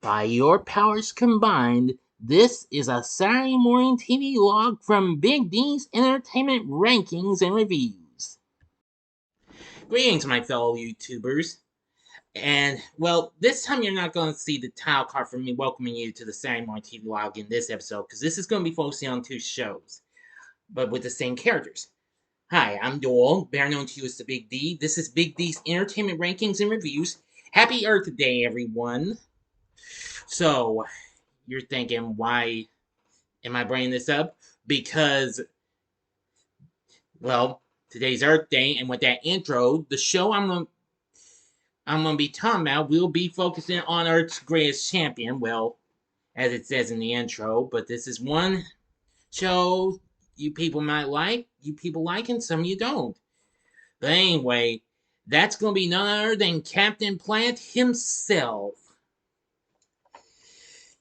By your powers combined, this is a Saturday Morning TVLog from Big D's Entertainment Rankings and Reviews. Greetings, my fellow YouTubers. And, well, this time you're not going to see the title card from me welcoming you to the Saturday Morning TVLog in this episode, because this is going to be focusing on two shows, but with the same characters. Hi, I'm Doyle, better known to you as the Big D. This is Big D's Entertainment Rankings and Reviews. Happy Earth Day, everyone. So, you're thinking, why am I bringing this up? Because, well, today's Earth Day, and with that intro, the show I'm gonna be talking about will be focusing on Earth's greatest champion. Well, as it says in the intro, but this is one show you people might like, and some you don't. But anyway, that's gonna be none other than Captain Planet himself.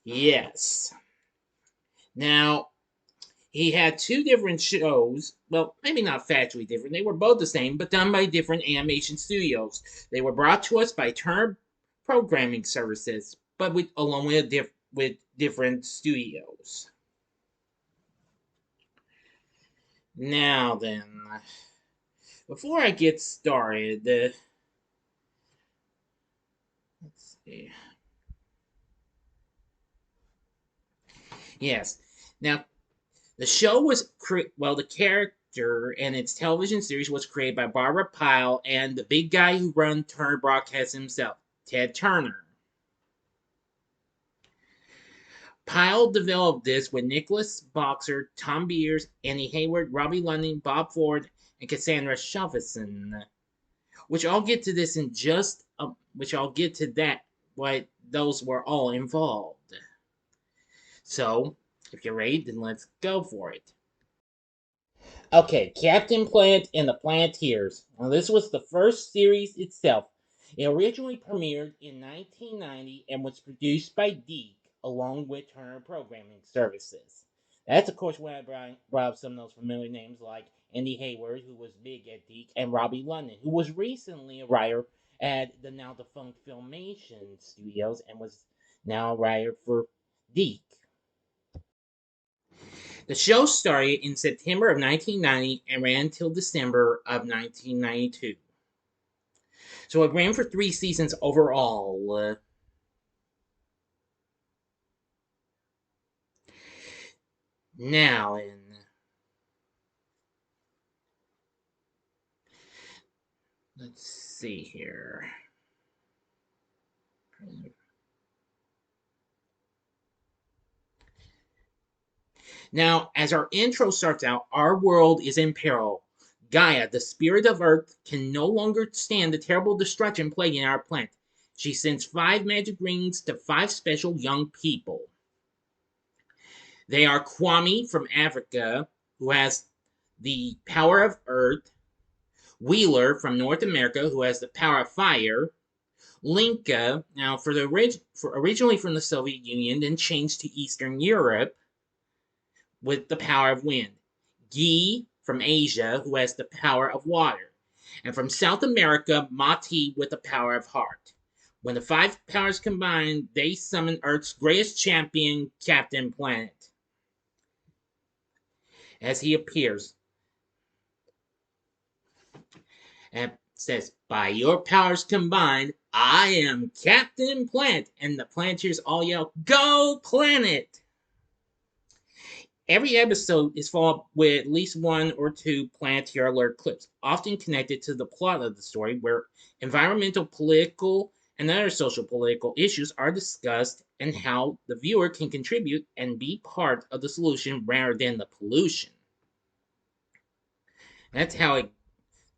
Yes. Now, he had two different shows. Well, maybe not factually different. They were both the same, but done by different animation studios. They were brought to us by Turner Programming Services, but along with different studios. Now then, before I get started, let's see. Yes. Now, the show was the character and its television series was created by Barbara Pyle and the big guy who runs Turner Broadcast himself, Ted Turner. Pyle developed this with Nicholas Boxer, Tom Beers, Andy Hayward, Robbie London, Bob Ford, and Cassandra Schaffison. Which I'll get to this in just which I'll get to that what those were all involved. So, if you're ready, then let's go for it. Okay, Captain Planet and the Planeteers. Now, this was the first series itself. It originally premiered in 1990 and was produced by Deke along with Turner Programming Services. That's, of course, when I brought up some of those familiar names like Andy Hayward, who was big at Deke, and Robbie London, who was recently a writer at the now defunct Filmation Studios and was now a writer for Deke. The show started in September of 1990 and ran until December of 1992. So it ran for 3 seasons overall. Now, let's see here. Now, as our intro starts out, our world is in peril. Gaia, the spirit of Earth, can no longer stand the terrible destruction plaguing our planet. She sends 5 magic rings to 5 special young people. They are Kwame from Africa, who has the power of Earth, Wheeler from North America, who has the power of fire, Linka, now originally from the Soviet Union, then changed to Eastern Europe, with the power of wind. Guy from Asia, who has the power of water. And from South America, Mati with the power of heart. When the 5 powers combine, they summon Earth's greatest champion, Captain Planet. As he appears, and says, by your powers combined, I am Captain Planet. And the Planeteers all yell, go Planet! Every episode is followed with at least 1 or 2 Planeteer alert clips, often connected to the plot of the story, where environmental, political, and other social political issues are discussed and how the viewer can contribute and be part of the solution rather than the pollution. That's how it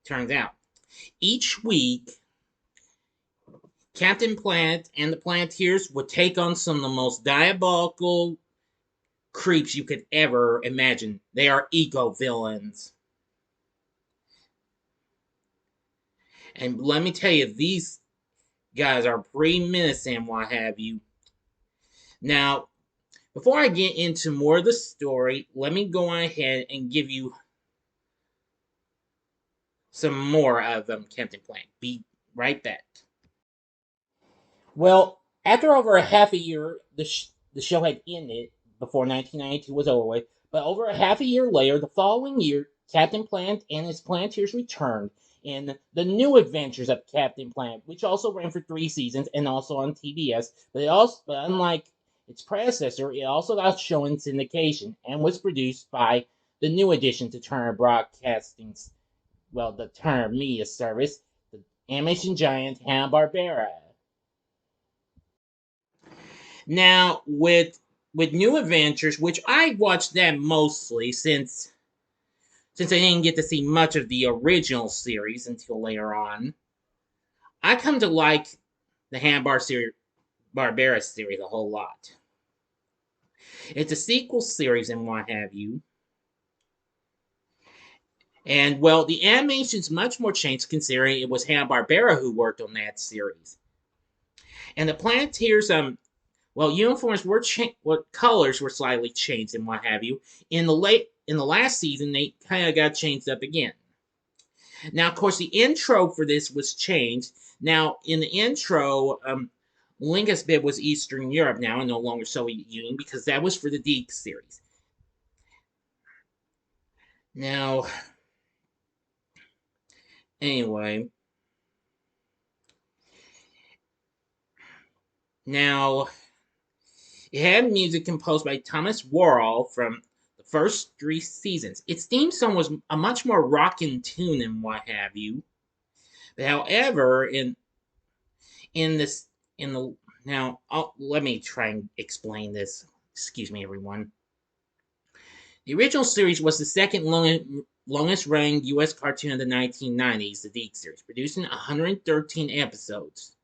turns out. Each week, Captain Planet and the Planeteers would take on some of the most diabolical creeps you could ever imagine. They are eco-villains. And let me tell you, these guys are pretty menacing and what have you. Now, before I get into more of the story, let me go on ahead and give you some more of Captain Planet. Be right back. Well, After over a half a year, the show had ended before 1992 was over with. But over a half a year later, the following year, Captain Planet and his Planeteers returned in the New Adventures of Captain Planet, which also ran for 3 seasons and also on TBS. But unlike its predecessor, it also got shown in syndication and was produced by the new addition to Turner Broadcasting's, well, the Turner Media Service, the animation giant Hanna-Barbera. Now, with New Adventures, which I watched that mostly since I didn't get to see much of the original series until later on, I come to like the Hanna-Barbera series a whole lot. It's a sequel series and what have you. And well, the animation's much more changed considering it was Hanna-Barbera who worked on that series. And the Planeteers, well, uniforms were what colors were slightly changed and what have you. In the last season, they kind of got changed up again. Now, of course, the intro for this was changed. Now, in the intro, Lingus bit was Eastern Europe now and no longer Soviet Union because that was for the Deke series. Now, anyway, now it had music composed by Thomas Worrell from the first 3 seasons. Its theme song was a much more rockin' tune and what have you. But however, in this in the now let me try and explain this. Excuse me, everyone. The original series was the second longest running U.S. cartoon of the 1990s, the Deke series, producing 113 episodes.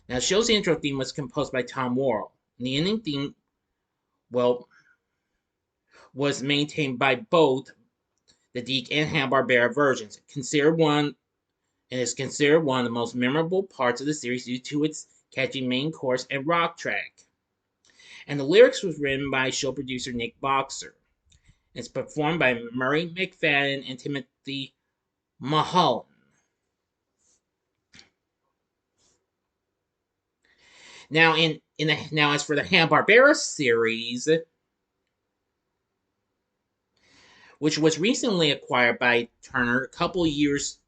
Now, the show's intro theme was composed by Tom Worrell. And the ending theme, well, was maintained by both the Deke and Hanna-Barbera versions. Is considered one of the most memorable parts of the series due to its catchy main chorus and rock track. And the lyrics was written by show producer Nick Boxer. It's performed by Murray McFadden and Timothy Mulholland. Now, as for the Hanna-Barbera series, which was recently acquired by Turner a couple years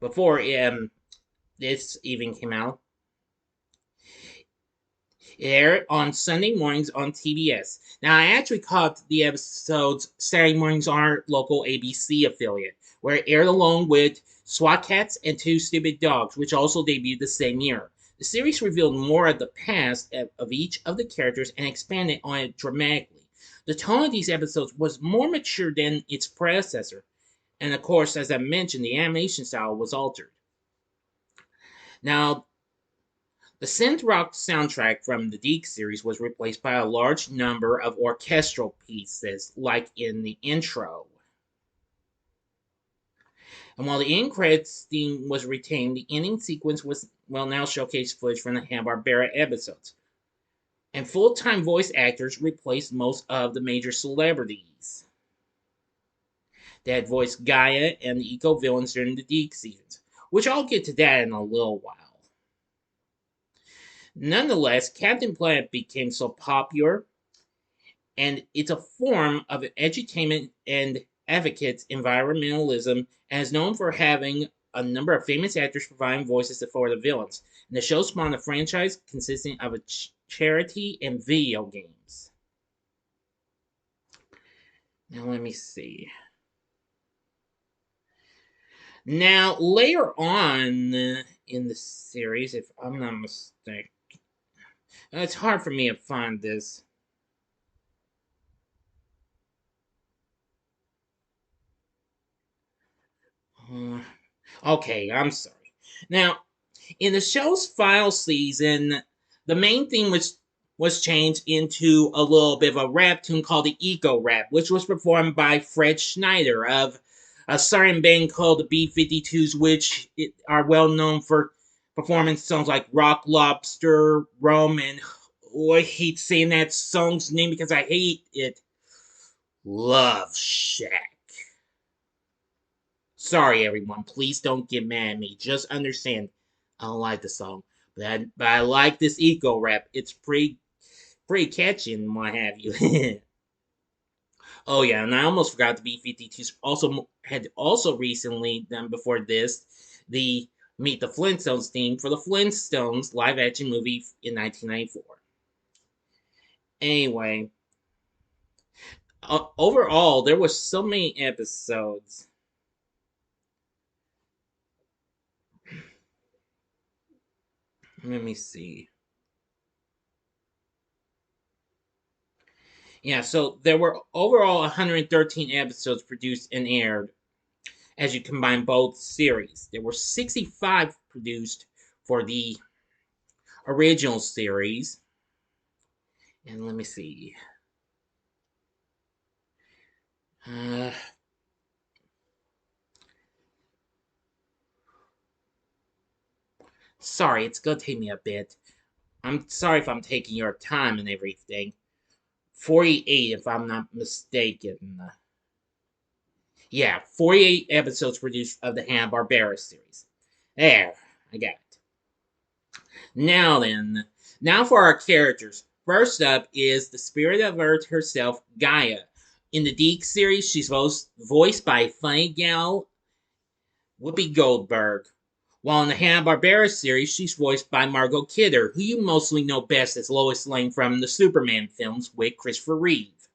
before this even came out, it aired on Sunday mornings on TBS. Now, I actually caught the episodes Saturday mornings on our local ABC affiliate, where it aired along with SWAT Cats and Two Stupid Dogs, which also debuted the same year. The series revealed more of the past of each of the characters and expanded on it dramatically. The tone of these episodes was more mature than its predecessor, and of course, as I mentioned, the animation style was altered. Now, the synth rock soundtrack from the Deke series was replaced by a large number of orchestral pieces, like in the intro. And while the end credits theme was retained, the ending sequence was, well, now showcased footage from the Hanna-Barbera episodes. And full-time voice actors replaced most of the major celebrities that voiced Gaia and the eco-villains during the Deke seasons, which I'll get to that in a little while. Nonetheless, Captain Planet became so popular, and it's a form of edutainment and advocates environmentalism, and is known for having a number of famous actors providing voices for the villains. And the show spawned a franchise consisting of a charity and video games. Now, let me see. Now, later on in the series, if I'm not mistaken, it's hard for me to find this. Okay, I'm sorry. Now, in the show's final season, the main theme was changed into a little bit of a rap tune called the Eco Rap, which was performed by Fred Schneider of a certain band called the B-52s, which are well known for performing songs like Rock Lobster, Rome, and I hate saying that song's name because I hate it. Love Shack. Sorry, everyone. Please don't get mad at me. Just understand, I don't like the song, but But I like this eco rap. It's pretty catchy and what have you. Oh yeah, and I almost forgot the B-52s had also recently done before this the Meet the Flintstones theme for the Flintstones live action movie in 1994. Anyway, overall there were so many episodes. Let me see. Yeah, so there were overall 113 episodes produced and aired as you combine both series. There were 65 produced for the original series. And let me see. Uh, Sorry, it's gonna take me a bit. I'm sorry if I'm taking your time and everything. 48, if I'm not mistaken. Yeah, 48 episodes produced of the Hanna-Barbera series. There, I got it. Now then, now for our characters. First up is the spirit of Earth herself, Gaia. In the Deke series, she's voiced by funny gal Whoopi Goldberg. While in the Hanna-Barbera series, she's voiced by Margot Kidder, who you mostly know best as Lois Lane from the Superman films with Christopher Reeve.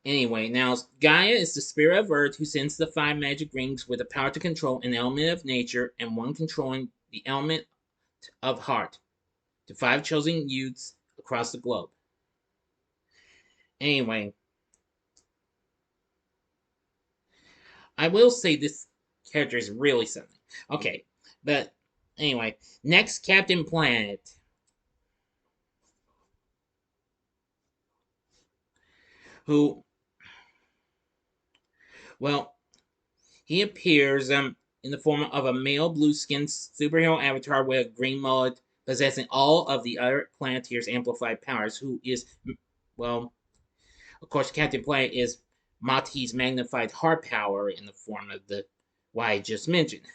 Anyway, now Gaia is the spirit of Earth who sends the 5 magic rings with the power to control an element of nature and one controlling the element of heart to 5 chosen youths across the globe. Anyway, I will say this character is really something. Okay, but anyway, next Captain Planet, who, well, he appears in the form of a male blue-skinned superhero avatar with a green mullet, possessing all of the other Planeteers' amplified powers. Who is, well, of course, Captain Planet is Mati's magnified heart power in the form of the what I just mentioned.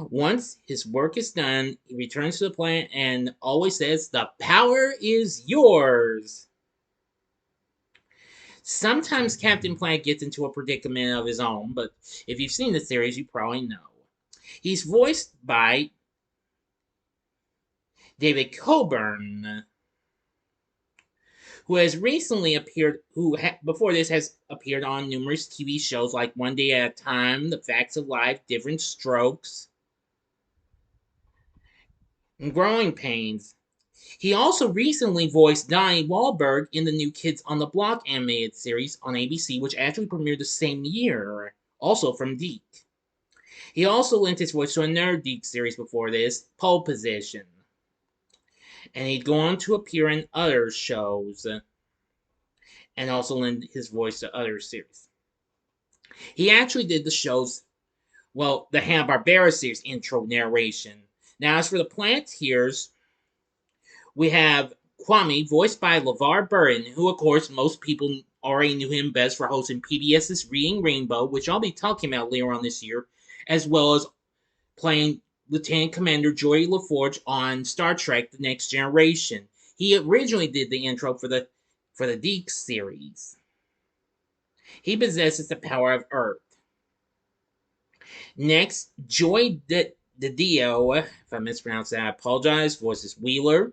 Once his work is done, he returns to the planet and always says, "The power is yours." Sometimes Captain Planet gets into a predicament of his own, but if you've seen the series, you probably know. He's voiced by David Coburn, who has recently appeared, before this has appeared on numerous TV shows like One Day at a Time, The Facts of Life, Different Strokes, and Growing Pains. He also recently voiced Donnie Wahlberg in the new Kids on the Block animated series on ABC, which actually premiered the same year, also from Deke. He also lent his voice to another Deke series before this, Pole Position. And he'd go on to appear in other shows, and also lend his voice to other series. He actually did the show's, well, the Hanna-Barbera series intro narration. Now, as for the Planeteers, we have Kwame, voiced by LeVar Burton, who, of course, most people already knew him best for hosting PBS's Reading Rainbow, which I'll be talking about later on this year, as well as playing Lieutenant Commander Geordi LaForge on Star Trek: The Next Generation. He originally did the intro for the Deke series. He possesses the power of Earth. Next, Joy Didio, if I mispronounced that, I apologize, voices Wheeler.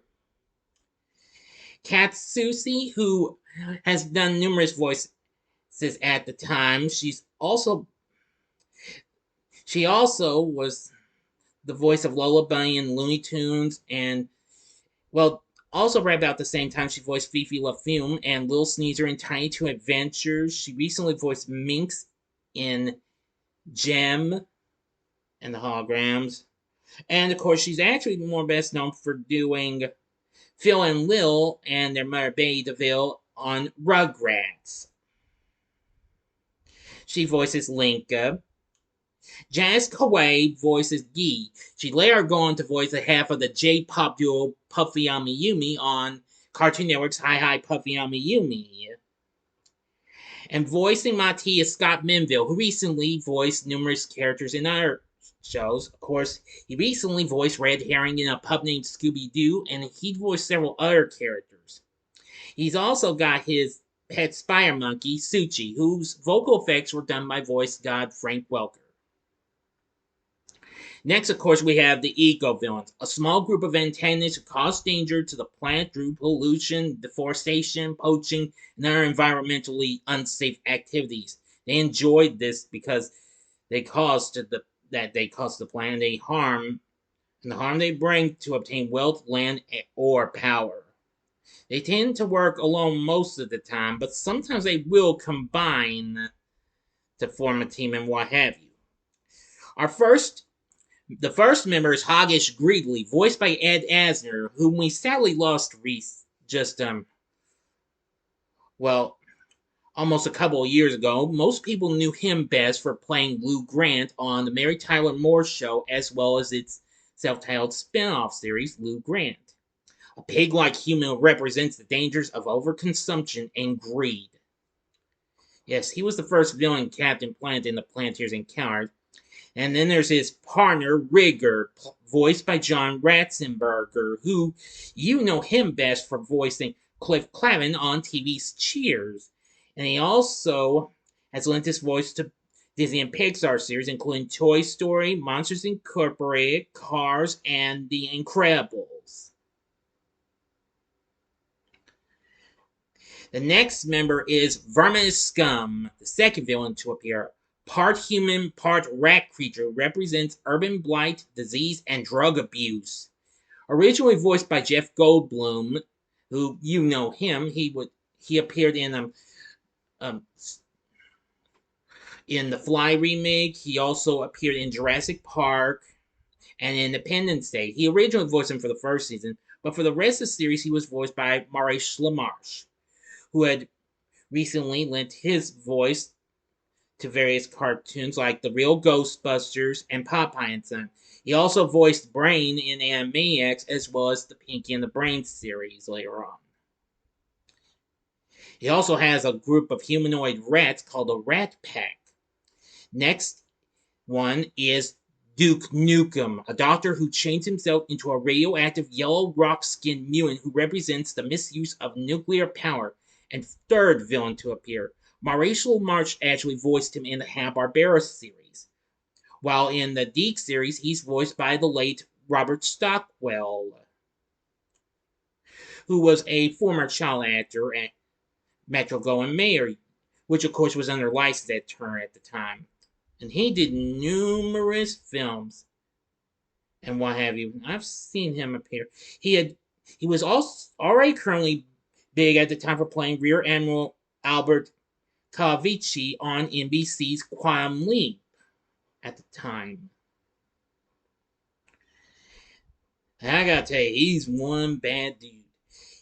Katsusi, who has done numerous voices at the time. She also was the voice of Lola Bunny in Looney Tunes, and well, also right about the same time she voiced Fifi LaFume and Lil Sneezer in Tiny Toon Adventures. She recently voiced Minx in Gem and the Holograms. And of course, she's actually more best known for doing Phil and Lil and their mother Betty DeVille on Rugrats. She voices Linka. Janice Kawai voices Gee. She later go on to voice the half of the J-pop duo Puffy Amiyumi on Cartoon Network's Hi Hi Puffy Amiyumi. And voicing Mati is Scott Menville, who recently voiced numerous characters in other shows. Of course, he recently voiced Red Herring in a pup named Scooby-Doo, and he voiced several other characters. He's also got his pet spider monkey, Suchi, whose vocal effects were done by voice god Frank Welker. Next, of course, we have the eco-villains, a small group of antagonists who cause danger to the planet through pollution, deforestation, poaching, and other environmentally unsafe activities. They enjoyed this because they caused the planet they harm, and the harm they bring to obtain wealth, land, or power. They tend to work alone most of the time, but sometimes they will combine to form a team and what have you. The first member is Hoggish Greedley, voiced by Ed Asner, whom we sadly lost well, almost a couple of years ago. Most people knew him best for playing Lou Grant on the Mary Tyler Moore Show, as well as its self-titled spin-off series, Lou Grant. A pig-like human who represents the dangers of overconsumption and greed. Yes, he was the first villain Captain Planet in the Planeteers encountered. And then there's his partner, Rigger, voiced by John Ratzenberger, who you know him best for voicing Cliff Clavin on TV's Cheers. And he also has lent his voice to Disney and Pixar series, including Toy Story, Monsters Incorporated, Cars, and The Incredibles. The next member is Verminous Scum, the second villain to appear. Part human, part rat creature, represents urban blight, disease, and drug abuse. Originally voiced by Jeff Goldblum, who you know him, he appeared in the Fly remake. He also appeared in Jurassic Park and Independence Day. He originally voiced him for the first season, but for the rest of the series, he was voiced by Maurice LaMarche, who had recently lent his voice to various cartoons like The Real Ghostbusters and Popeye and Son. He also voiced Brain in Animaniacs, as well as the Pinky and the Brain series later on. He also has a group of humanoid rats called the Rat Pack. Next one is Duke Nukem, a doctor who changed himself into a radioactive yellow rock-skinned mutant who represents the misuse of nuclear power, and third villain to appear. Maurice LaMarche actually voiced him in the Hanna-Barbera series, while in the Deke series, he's voiced by the late Robert Stockwell, who was a former child actor at Metro-Goldwyn-Mayer, which of course was under license at Turner at the time. And he did numerous films and what have you. I've seen him appear. He was also already currently big at the time for playing Rear Admiral Albert Cavici on NBC's Quantum Leap at the time. And I gotta tell you, he's one bad dude.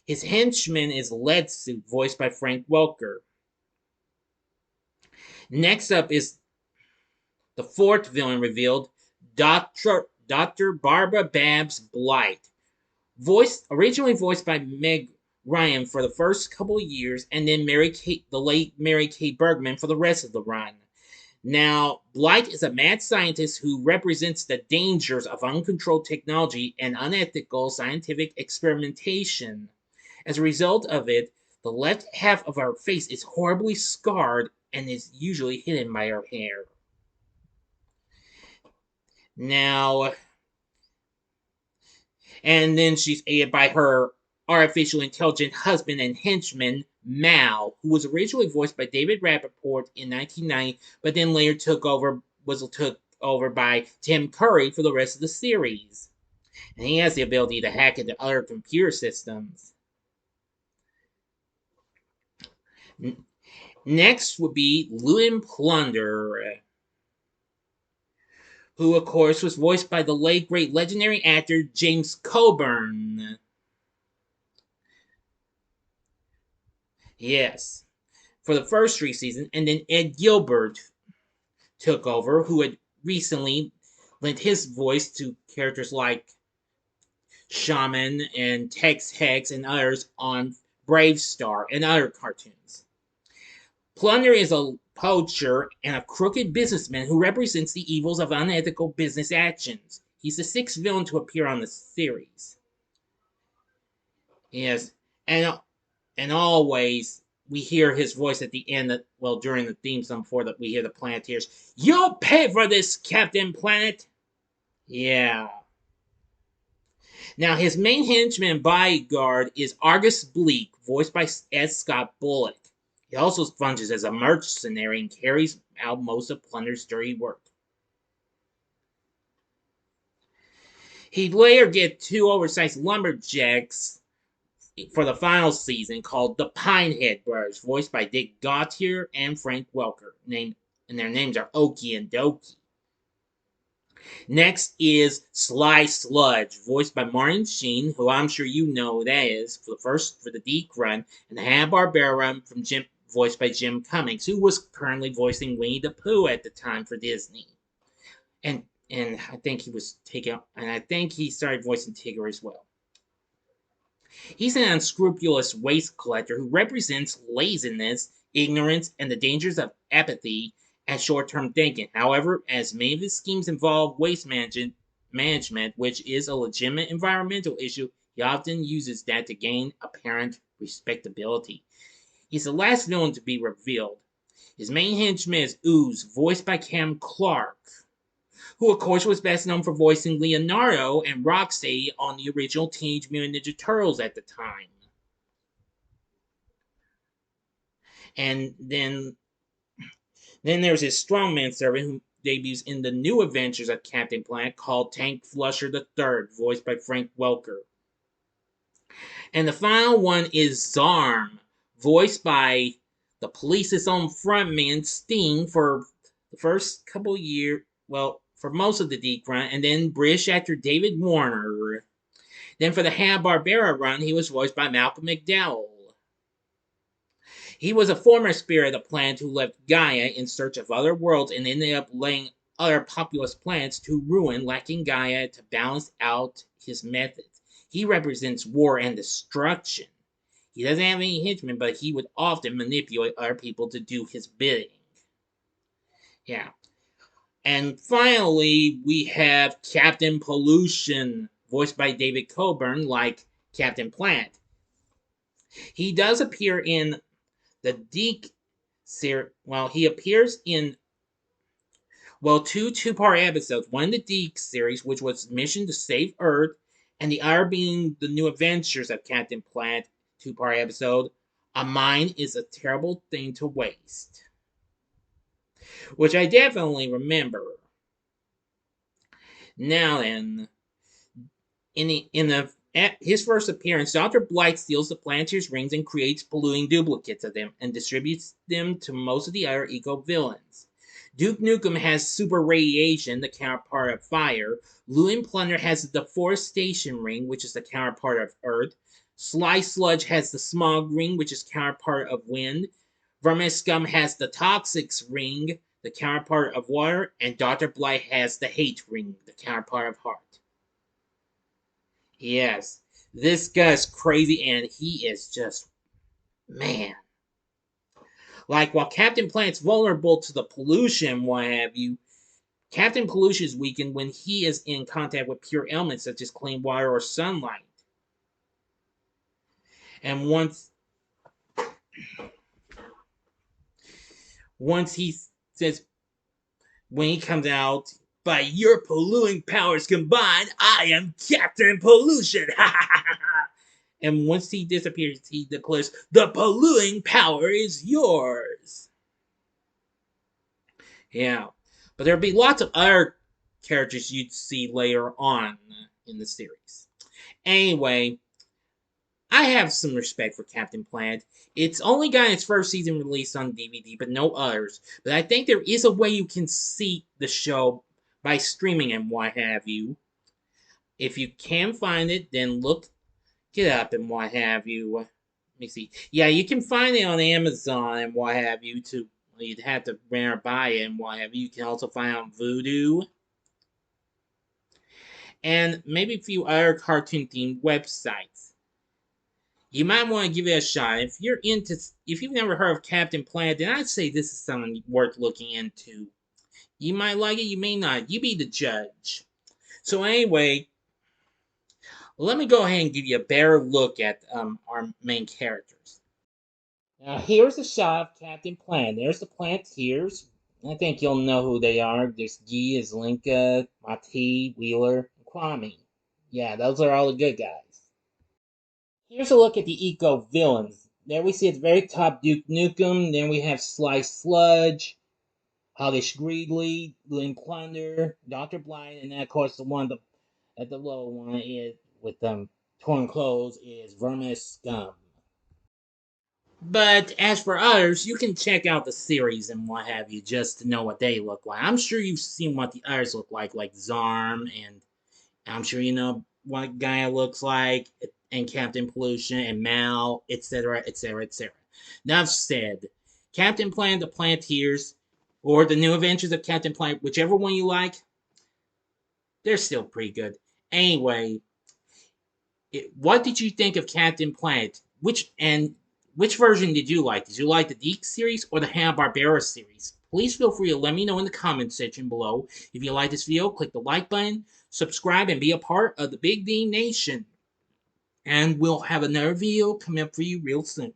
His henchman is Lead Suit, voiced by Frank Welker. Next up is the fourth villain revealed, Dr. Barbara Babs Blight. Originally voiced by Meg Ryan for the first couple of years, and then the late Mary Kay Bergman for the rest of the run. Now, Blight is a mad scientist who represents the dangers of uncontrolled technology and unethical scientific experimentation. As a result of it, the left half of her face is horribly scarred and is usually hidden by her hair. Now, and then she's aided by her artificially intelligent husband and henchman, Mal, who was originally voiced by David Rappaport in 1990, but then later was took over by Tim Curry for the rest of the series. And he has the ability to hack into other computer systems. Next would be Loot Plunder, who of course was voiced by the late great legendary actor James Coburn. Yes, for the first 3 seasons, and then Ed Gilbert took over, who had recently lent his voice to characters like Shaman and Tex Hex and others on Brave Star and other cartoons. Plunder is a poacher, and a crooked businessman who represents the evils of unethical business actions. He's the sixth villain to appear on the series. Yes, and always we hear his voice at the end. During the theme song before that, we hear the Planeteers. You'll pay for this, Captain Planet. Yeah. Now his main henchman and bodyguard is Argus Bleak, voiced by S. Scott Bullock. He also functions as a mercenary and carries out most of Plunder's dirty work. He'd later get two oversized lumberjacks for the final season called the Pinehead Brothers, voiced by Dick Gautier and Frank Welker, and their names are Okie and Dokie. Next is Sly Sludge, voiced by Martin Sheen, who I'm sure you know who that is, for the Deke run, and the Hanna-Barbera run from voiced by Jim Cummings, who was currently voicing Winnie the Pooh at the time for Disney. And I think he started voicing Tigger as well. He's an unscrupulous waste collector who represents laziness, ignorance, and the dangers of apathy and short-term thinking. However, as many of his schemes involve waste management, which is a legitimate environmental issue, he often uses that to gain apparent respectability. He's the last villain to be revealed. His main henchman is Ooze, voiced by Cam Clark, who of course was best known for voicing Leonardo and Rocksteady on the original Teenage Mutant Ninja Turtles at the time. And then there's his strongman servant who debuts in the new adventures of Captain Planet called Tank Flusher III, voiced by Frank Welker. And the final one is Zarm, voiced by the Police's own frontman Sting for the first couple years, for most of the Deke run, and then British actor David Warner. Then for the Hanna-Barbera run, he was voiced by Malcolm McDowell. He was a former spirit of the planet who left Gaia in search of other worlds and ended up laying other populous planets to ruin, lacking Gaia to balance out his methods. He represents war and destruction. He doesn't have any henchmen, but he would often manipulate other people to do his bidding. Yeah. And finally, we have Captain Pollution, voiced by David Coburn, like Captain Planet. He does appear in the Deke series. He appears in two-part episodes. One in the Deke series, which was Mission to Save Earth, and the other being the New Adventures of Captain Planet, two-part episode. A mine is a terrible thing to waste, which I definitely remember. Now then, his first appearance, Dr. Blight steals the Planeteers' rings and creates polluting duplicates of them and distributes them to most of the other eco-villains. Duke Nukem has super radiation, the counterpart of fire. Lewin Plunder has the deforestation ring, which is the counterpart of earth. Sly Sludge has the smog ring, which is counterpart of wind. Vermin Scum has the toxics ring, the counterpart of water. And Dr. Blight has the hate ring, the counterpart of heart. Yes, this guy's crazy, and he is just, man. Like, while Captain Planet's vulnerable to the pollution, what have you, Captain Pollution is weakened when he is in contact with pure elements such as clean water or sunlight. And once he says, when he comes out, by your polluting powers combined, I am Captain Pollution! And once he disappears, he declares, the polluting power is yours! Yeah. But there'll be lots of other characters you'd see later on in the series. Anyway, I have some respect for Captain Planet. It's only got its first season released on DVD, but no others. But I think there is a way you can see the show by streaming and what have you. If you can find it, then look it up and what have you. Let me see. Yeah, you can find it on Amazon and what have you. You'd have to rent or buy it and what have you. You can also find it on Vudu. And maybe a few other cartoon-themed websites. You might want to give it a shot. If you've never heard of Captain Planet, then I'd say this is something worth looking into. You might like it, you may not. You be the judge. So anyway, let me go ahead and give you a better look at our main characters. Now here's a shot of Captain Planet. There's the Planeteers. I think you'll know who they are. There's Guy, Linka, Mati, Wheeler, and Kwame. Yeah, those are all the good guys. Here's a look at the eco villains. There we see at the very top Duke Nukem. Then we have Sly Sludge, Hoggish Greedley, Lynn Plunder, Dr. Blight, and then of course the one at the low one is with torn clothes is Vermis Scum. But as for others, you can check out the series and what have you just to know what they look like. I'm sure you've seen what the others look like Zarm, and I'm sure you know what Gaia looks like, and Captain Pollution, and Mal, etc., etc., etc. Enough said. Captain Planet, the Planeteers, or the New Adventures of Captain Planet, whichever one you like, they're still pretty good. Anyway, what did you think of Captain Planet? Which version did you like? Did you like the DiC series or the Hanna-Barbera series? Please feel free to let me know in the comment section below. If you like this video, click the like button, subscribe, and be a part of the Big D Nation. And we'll have another video coming up for you real soon.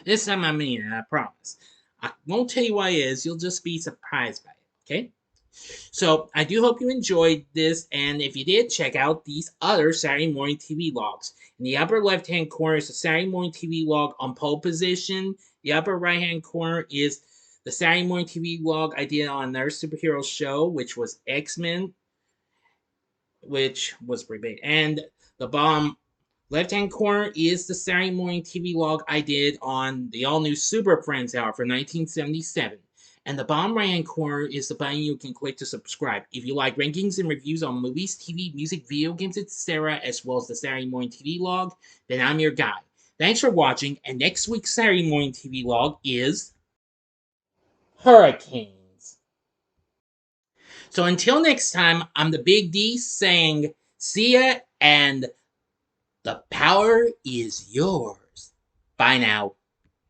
This time I mean it, I promise. I won't tell you what it is, you'll just be surprised by it, okay? So I do hope you enjoyed this, and if you did, check out these other Saturday Morning TV logs. In the upper left-hand corner is the Saturday Morning TV log on pole position. The upper right-hand corner is the Saturday Morning TV log I did on another superhero show, which was X-Men, which was pretty big. And the bottom left-hand corner is the Saturday Morning TV log I did on the all-new Super Friends Hour for 1977. And the bottom right-hand corner is the button you can click to subscribe. If you like rankings and reviews on movies, TV, music, video games, etc., as well as the Saturday Morning TV log, then I'm your guy. Thanks for watching, and next week's Saturday Morning TV log is Hurricanes. So until next time, I'm the Big D saying see ya, and the power is yours. Bye now.